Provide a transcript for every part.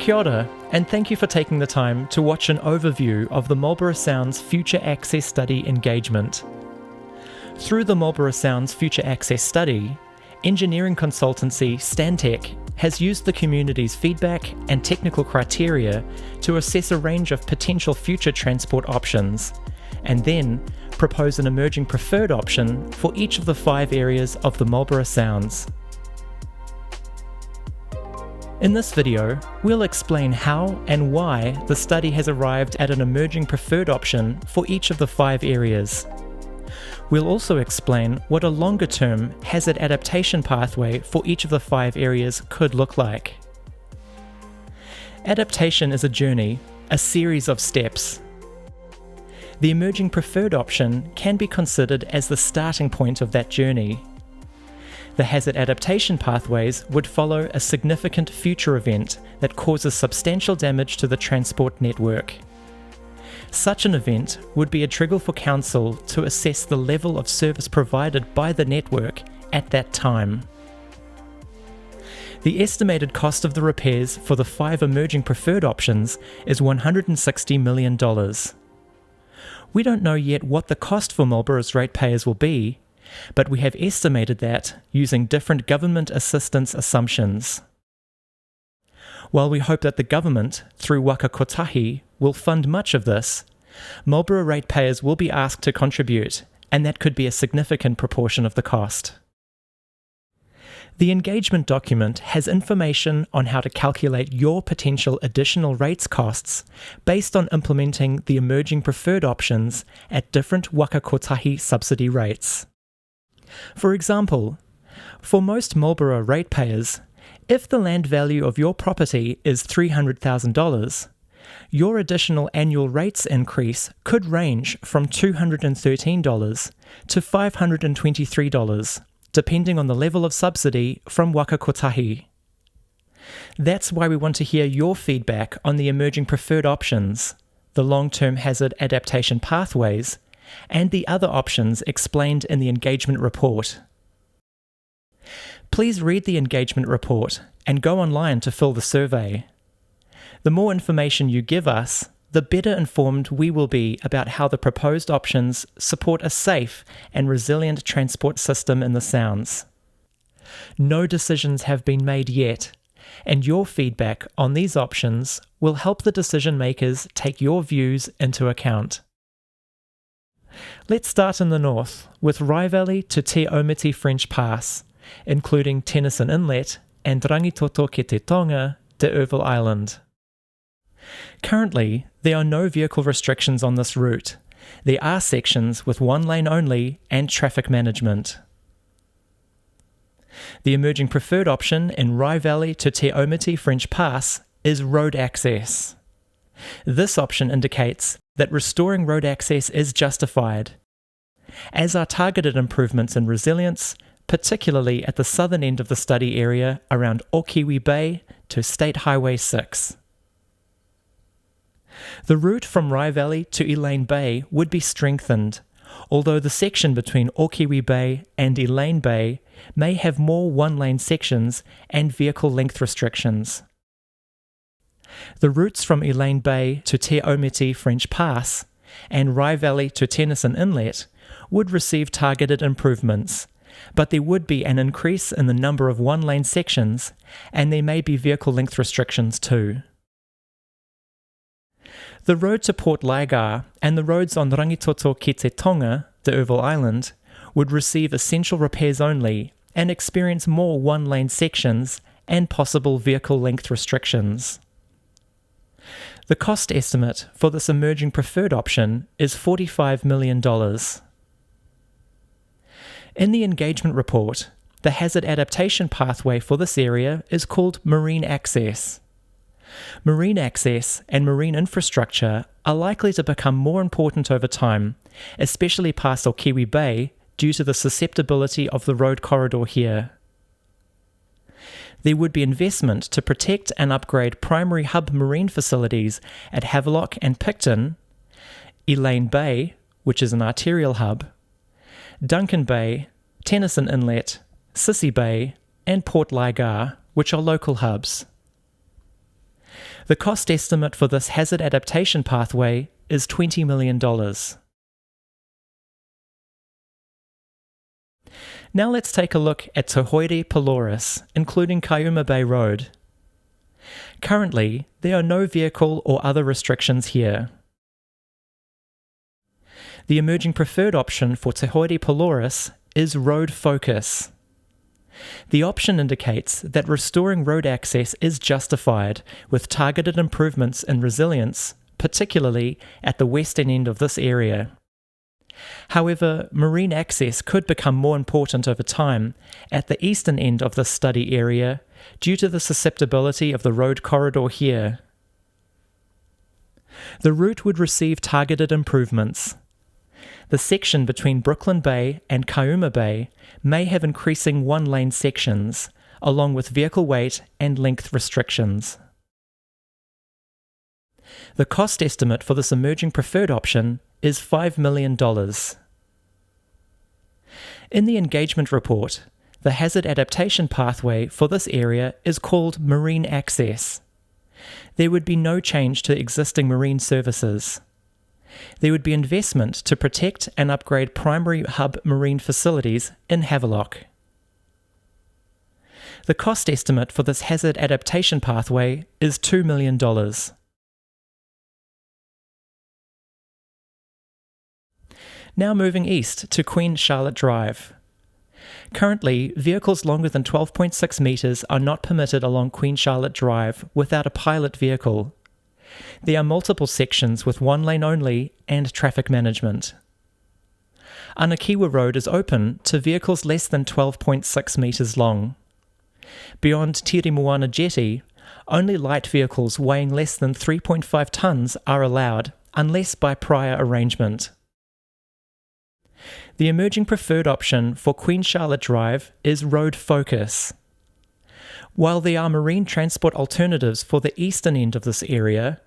Kia ora, and thank you for taking the time to watch an overview of the Marlborough Sound's Future Access Study engagement. Through the Marlborough Sound's Future Access Study, engineering consultancy Stantec has used the community's feedback and technical criteria to assess a range of potential future transport options, and then propose an emerging preferred option for each of the 5 areas of the Marlborough Sounds. In this video, we'll explain how and why the study has arrived at an emerging preferred option for each of the 5 areas. We'll also explain what a longer-term hazard adaptation pathway for each of the 5 areas could look like. Adaptation is a journey, a series of steps. The emerging preferred option can be considered as the starting point of that journey. The hazard adaptation pathways would follow a significant future event that causes substantial damage to the transport network. Such an event would be a trigger for Council to assess the level of service provided by the network at that time. The estimated cost of the repairs for the 5 emerging preferred options is $160 million. We don't know yet what the cost for Marlborough's ratepayers will be, but we have estimated that using different government assistance assumptions. While we hope that the government, through Waka Kotahi, will fund much of this, Marlborough ratepayers will be asked to contribute, and that could be a significant proportion of the cost. The engagement document has information on how to calculate your potential additional rates costs based on implementing the emerging preferred options at different Waka Kotahi subsidy rates. For example, for most Marlborough ratepayers, if the land value of your property is $300,000, your additional annual rates increase could range from $213 to $523, depending on the level of subsidy from Waka Kotahi. That's why we want to hear your feedback on the emerging preferred options, the long-term hazard adaptation pathways, and the other options explained in the engagement report. Please read the engagement report and go online to fill the survey. The more information you give us, the better informed we will be about how the proposed options support a safe and resilient transport system in the Sounds. No decisions have been made yet, and your feedback on these options will help the decision makers take your views into account. Let's start in the north, with Rye Valley to Te Aumiti French Pass, including Tennyson Inlet and Rangitoto ki te Tonga to Urville Island. Currently, there are no vehicle restrictions on this route. There are sections with 1 lane only and traffic management. The emerging preferred option in Rye Valley to Te Aumiti French Pass is road access. This option indicates that restoring road access is justified, as are targeted improvements in resilience, particularly at the southern end of the study area around Okiwi Bay to State Highway 6. The route from Rye Valley to Elaine Bay would be strengthened, although the section between Okiwi Bay and Elaine Bay may have more 1-lane sections and vehicle length restrictions. The routes from Elaine Bay to Te Aumiti French Pass and Rye Valley to Tennyson Inlet would receive targeted improvements, but there would be an increase in the number of 1-lane sections, and there may be vehicle length restrictions too. The road to Port Laigar and the roads on Rangitoto ki te Tonga, the Urville Island, would receive essential repairs only and experience more 1-lane sections and possible vehicle length restrictions. The cost estimate for this emerging preferred option is $45 million. In the engagement report, the hazard adaptation pathway for this area is called marine access. Marine access and marine infrastructure are likely to become more important over time, especially past Okiwi Bay, due to the susceptibility of the road corridor here. There would be investment to protect and upgrade primary hub marine facilities at Havelock and Picton, Elaine Bay, which is an arterial hub, Duncan Bay, Tennyson Inlet, Sissy Bay, and Port Laigar, which are local hubs. The cost estimate for this hazard adaptation pathway is $20 million. Now let's take a look at Te Hoire Pelorus, including Kaiuma Bay Road. Currently, there are no vehicle or other restrictions here. The emerging preferred option for Te Hoire Pelorus is road focus. The option indicates that restoring road access is justified with targeted improvements in resilience, particularly at the western end of this area. However, marine access could become more important over time at the eastern end of this study area due to the susceptibility of the road corridor here. The route would receive targeted improvements. The section between Brooklyn Bay and Kaiuma Bay may have increasing one-lane sections, along with vehicle weight and length restrictions. The cost estimate for this emerging preferred option is $5 million. In the engagement report, the hazard adaptation pathway for this area is called marine access. There would be no change to existing marine services. There would be investment to protect and upgrade primary hub marine facilities in Havelock. The cost estimate for this hazard adaptation pathway is $2 million. Now moving east to Queen Charlotte Drive. Currently, vehicles longer than 12.6 metres are not permitted along Queen Charlotte Drive without a pilot vehicle. There are multiple sections with one lane only and traffic management. Anakiwa Road is open to vehicles less than 12.6 metres long. Beyond Tirimuana Jetty, only light vehicles weighing less than 3.5 tonnes are allowed, unless by prior arrangement. The emerging preferred option for Queen Charlotte Drive is road focus. While there are marine transport alternatives for the eastern end of this area,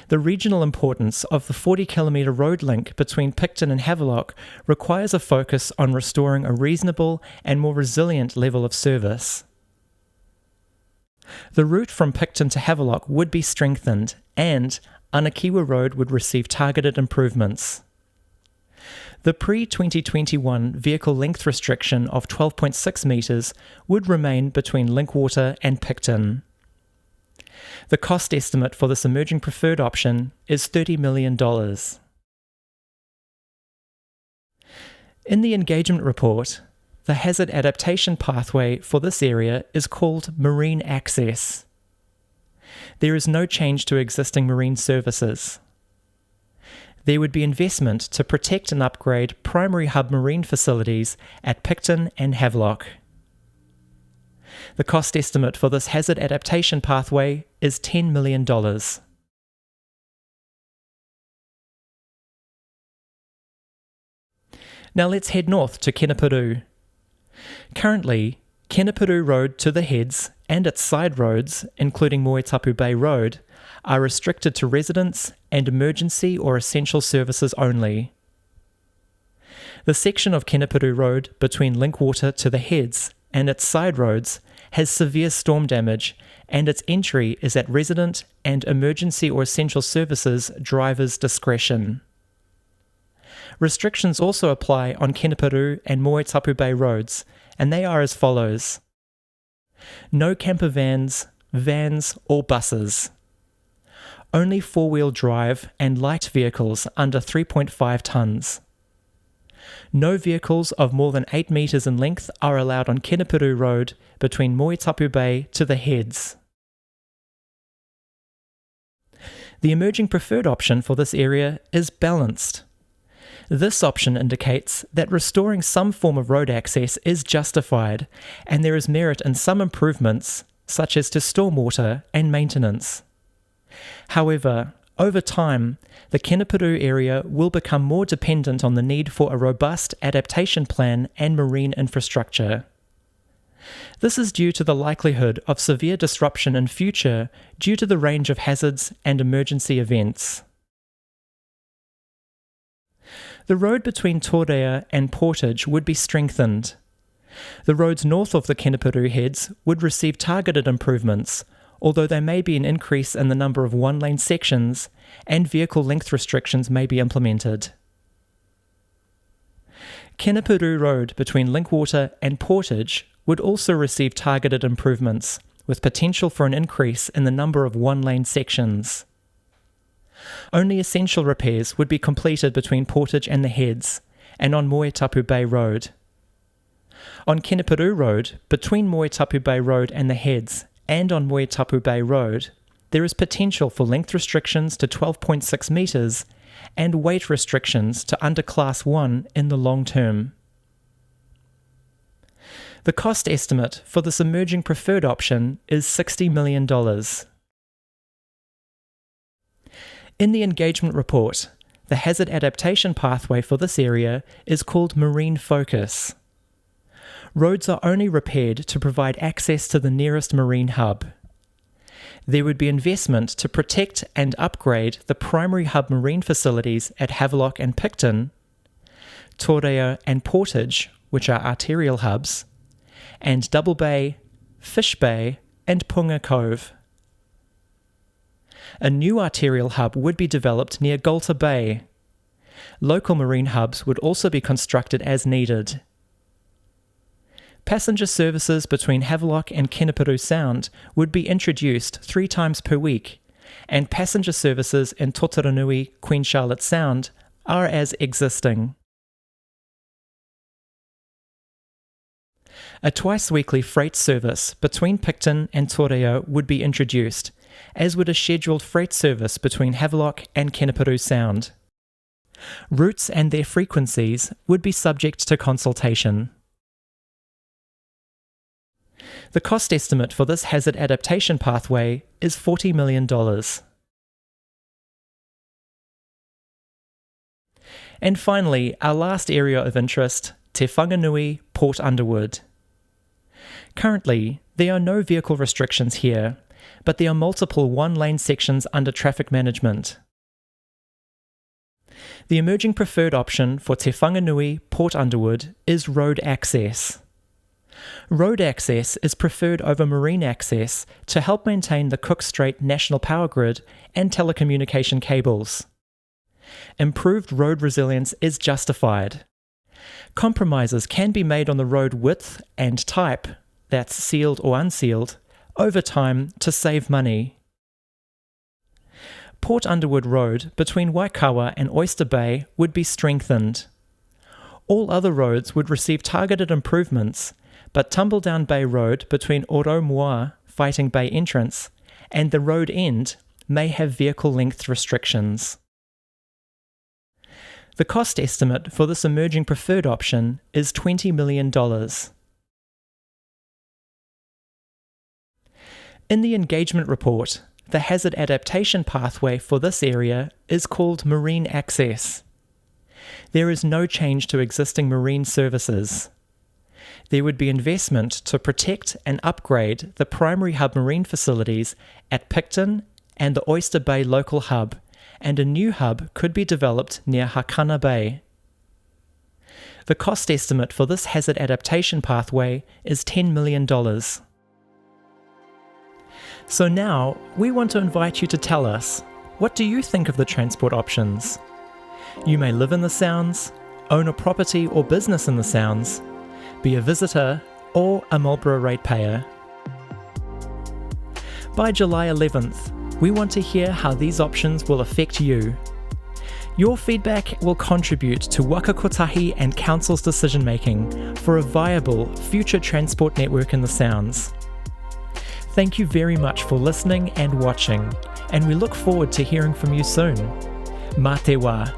the regional importance of the 40-kilometre road link between Picton and Havelock requires a focus on restoring a reasonable and more resilient level of service. The route from Picton to Havelock would be strengthened, and Anakiwa Road would receive targeted improvements. The pre-2021 vehicle length restriction of 12.6 metres would remain between Linkwater and Picton. The cost estimate for this emerging preferred option is $30 million. In the engagement report, the hazard adaptation pathway for this area is called marine access. There is no change to existing marine services. There would be investment to protect and upgrade primary hub marine facilities at Picton and Havelock. The cost estimate for this hazard adaptation pathway is $10 million. Now let's head north to Keneperu. Currently, Keneperu Road to the heads and its side roads, including Moetapu Bay Road, are restricted to residents and emergency or essential services only. The section of Keneperu Road between Linkwater to the heads and its side roads has severe storm damage, and its entry is at resident and emergency or essential services drivers' discretion. Restrictions also apply on Keneperu and Moetapu Bay roads, and they are as follows. No camper vans, vans or buses. Only four-wheel drive and light vehicles under 3.5 tonnes. No vehicles of more than 8 metres in length are allowed on Keneperu Road between Moetapu Bay to the heads. The emerging preferred option for this area is balanced. This option indicates that restoring some form of road access is justified, and there is merit in some improvements, such as to stormwater and maintenance. However, over time, the Keneperu area will become more dependent on the need for a robust adaptation plan and marine infrastructure. This is due to the likelihood of severe disruption in future due to the range of hazards and emergency events. The road between Torea and Portage would be strengthened. The roads north of the Keneperu heads would receive targeted improvements, although there may be an increase in the number of one-lane sections and vehicle length restrictions may be implemented. Kenepuru Road between Linkwater and Portage would also receive targeted improvements, with potential for an increase in the number of one-lane sections. Only essential repairs would be completed between Portage and the Heads, and on Moetapu Bay Road. On Kenepuru Road, between Moetapu Bay Road and the Heads, and on Moetapu Bay Road, there is potential for length restrictions to 12.6 metres and weight restrictions to under Class 1 in the long term. The cost estimate for this emerging preferred option is $60 million. In the engagement report, the hazard adaptation pathway for this area is called Marine Focus. Roads are only repaired to provide access to the nearest marine hub. There would be investment to protect and upgrade the primary hub marine facilities at Havelock and Picton, Torreo and Portage, which are arterial hubs, and Double Bay, Fish Bay, and Punga Cove. A new arterial hub would be developed near Galta Bay. Local marine hubs would also be constructed as needed. Passenger services between Havelock and Kenepuru Sound would be introduced 3 times per week, and passenger services in Totaranui, Queen Charlotte Sound are as existing. A twice-weekly freight service between Picton and Torreo would be introduced, as would a scheduled freight service between Havelock and Kenepuru Sound. Routes and their frequencies would be subject to consultation. The cost estimate for this hazard adaptation pathway is $40 million. And finally, our last area of interest, Te Whanganui, Port Underwood. Currently, there are no vehicle restrictions here, but there are multiple one-lane sections under traffic management. The emerging preferred option for Te Whanganui, Port Underwood is road access. Road access is preferred over marine access to help maintain the Cook Strait national power grid and telecommunication cables. Improved road resilience is justified. Compromises can be made on the road width and type, that's sealed or unsealed, over time to save money. Port Underwood Road between Waikawa and Oyster Bay would be strengthened. All other roads would receive targeted improvements, but Tumbledown Bay Road between Oromoa, Fighting Bay Entrance, and the road end may have vehicle length restrictions. The cost estimate for this emerging preferred option is $20 million. In the engagement report, the hazard adaptation pathway for this area is called Marine Access. There is no change to existing marine services. There would be investment to protect and upgrade the primary hub marine facilities at Picton and the Oyster Bay local hub, and a new hub could be developed near Hakana Bay. The cost estimate for this hazard adaptation pathway is $10 million. So now, we want to invite you to tell us, what do you think of the transport options? You may live in the Sounds, own a property or business in the Sounds, be a visitor or a Marlborough ratepayer. By July 11th, we want to hear how these options will affect you. Your feedback will contribute to Waka Kotahi and Council's decision-making for a viable future transport network in the Sounds. Thank you very much for listening and watching, and we look forward to hearing from you soon. Mā te wā.